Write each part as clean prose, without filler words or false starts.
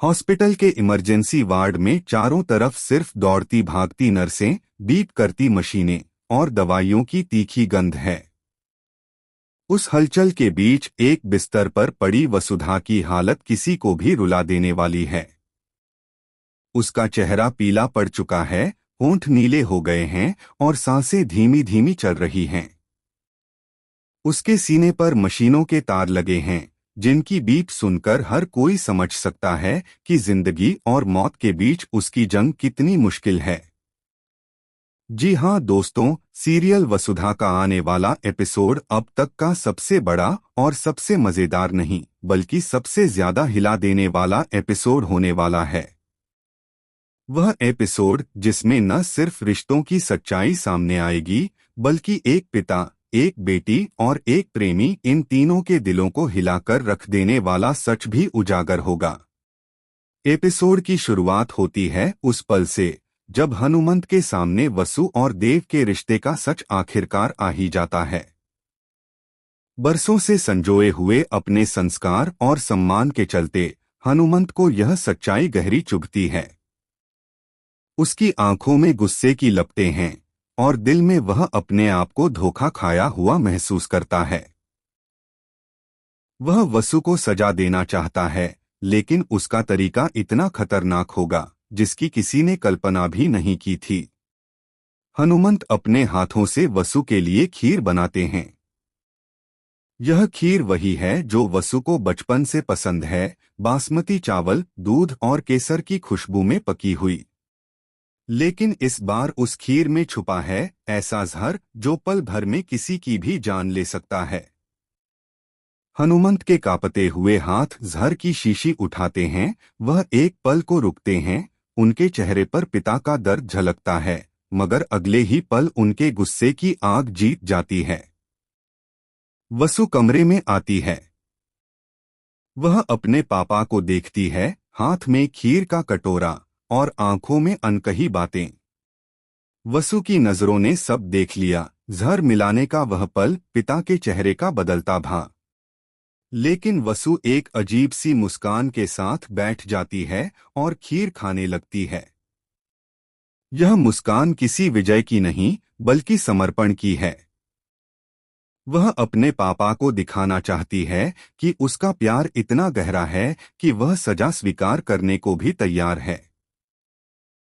Hospital के emergency ward में चारों तरफ सिर्फ दौड़ती भागती नर्सें, बीप करती मशीनें और दवाइयों की तीखी गंध है। उस हलचल के बीच एक बिस्तर पर पड़ी वसुधा की हालत किसी को भी रुला देने वाली है। उसका चेहरा पीला पड़ चुका है, होंठ नीले हो गए हैं और सांसें धीमी धीमी चल रही हैं। उसके सीने पर मशीनों के तार लगे हैं, जिनकी बीप सुनकर हर कोई समझ सकता है कि जिंदगी और मौत के बीच उसकी जंग कितनी मुश्किल है। जी हाँ दोस्तों, सीरियल वसुधा का आने वाला एपिसोड अब तक का सबसे बड़ा और सबसे मजेदार नहीं, बल्कि सबसे ज्यादा हिला देने वाला एपिसोड होने वाला है। वह एपिसोड जिसमें न सिर्फ रिश्तों की सच्चाई सामने आएगी, बल्कि एक पिता, एक बेटी और एक प्रेमी, इन तीनों के दिलों को हिलाकर रख देने वाला सच भी उजागर होगा। एपिसोड की शुरुआत होती है उस पल से जब हनुमंत के सामने वसु और देव के रिश्ते का सच आखिरकार आ ही जाता है। बरसों से संजोए हुए अपने संस्कार और सम्मान के चलते हनुमंत को यह सच्चाई गहरी चुभती है। उसकी आंखों में गुस्से की लपटें हैं और दिल में वह अपने आप को धोखा खाया हुआ महसूस करता है। वह वसु को सजा देना चाहता है, लेकिन उसका तरीका इतना खतरनाक होगा जिसकी किसी ने कल्पना भी नहीं की थी। हनुमंत अपने हाथों से वसु के लिए खीर बनाते हैं। यह खीर वही है जो वसु को बचपन से पसंद है, बासमती चावल, दूध और केसर की खुशबू में पकी हुई। लेकिन इस बार उस खीर में छुपा है ऐसा जहर जो पल भर में किसी की भी जान ले सकता है। हनुमंत के कांपते हुए हाथ जहर की शीशी उठाते हैं। वह एक पल को रुकते हैं, उनके चेहरे पर पिता का दर्द झलकता है, मगर अगले ही पल उनके गुस्से की आग जीत जाती है। वसु कमरे में आती है। वह अपने पापा को देखती है, हाथ में खीर का कटोरा और आंखों में अनकही बातें। वसु की नजरों ने सब देख लिया, जहर मिलाने का वह पल, पिता के चेहरे का बदलता भाव। लेकिन वसु एक अजीब सी मुस्कान के साथ बैठ जाती है और खीर खाने लगती है। यह मुस्कान किसी विजय की नहीं, बल्कि समर्पण की है। वह अपने पापा को दिखाना चाहती है कि उसका प्यार इतना गहरा है कि वह सजा स्वीकार करने को भी तैयार है।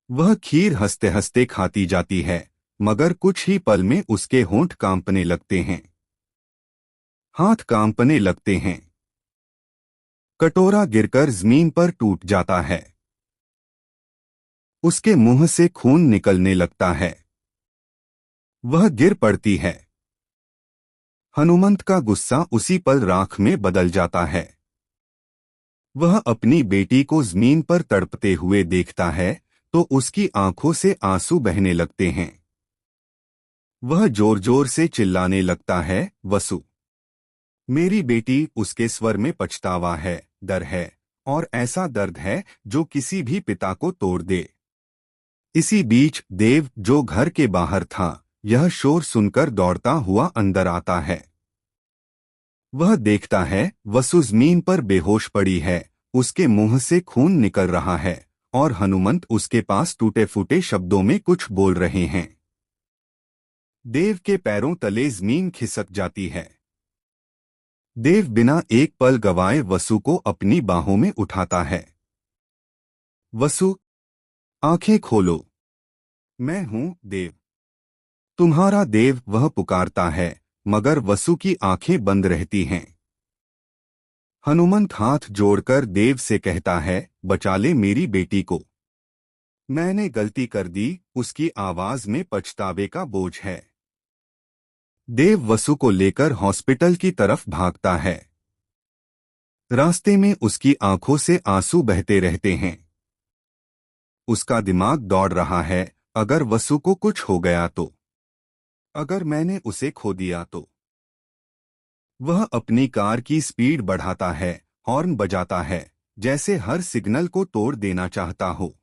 वह खीर हंसते हंसते खाती जाती है, मगर कुछ ही पल में उसके होंठ कांपने लगते हैं, हाथ कांपने लगते हैं। कटोरा गिरकर जमीन पर टूट जाता है। उसके मुंह से खून निकलने लगता है। वह गिर पड़ती है। हनुमंत का गुस्सा उसी पल राख में बदल जाता है। वह अपनी बेटी को जमीन पर तड़पते हुए देखता है तो उसकी आंखों से आंसू बहने लगते हैं। वह जोर जोर से चिल्लाने लगता है, वसु मेरी बेटी। उसके स्वर में पछतावा है, डर है और ऐसा दर्द है जो किसी भी पिता को तोड़ दे। इसी बीच देव, जो घर के बाहर था, यह शोर सुनकर दौड़ता हुआ अंदर आता है। वह देखता है वसु जमीन पर बेहोश पड़ी है, उसके मुंह से खून निकल रहा है और हनुमंत उसके पास टूटे फूटे शब्दों में कुछ बोल रहे हैं। देव के पैरों तले जमीन खिसक जाती है। देव बिना एक पल गवाए वसु को अपनी बाहों में उठाता है। वसु, आंखें खोलो, मैं हूं देव, तुम्हारा देव। वह पुकारता है, मगर वसु की आंखें बंद रहती हैं। हनुमंत हाथ जोड़कर देव से कहता है, बचा ले मेरी बेटी को, मैंने गलती कर दी। उसकी आवाज में पछतावे का बोझ है। देव वसु को लेकर हॉस्पिटल की तरफ भागता है। रास्ते में उसकी आंखों से आंसू बहते रहते हैं। उसका दिमाग दौड़ रहा है, अगर वसु को कुछ हो गया तो, अगर मैंने उसे खो दिया तो। वह अपनी कार की स्पीड बढ़ाता है, हॉर्न बजाता है, जैसे हर सिग्नल को तोड़ देना चाहता हो।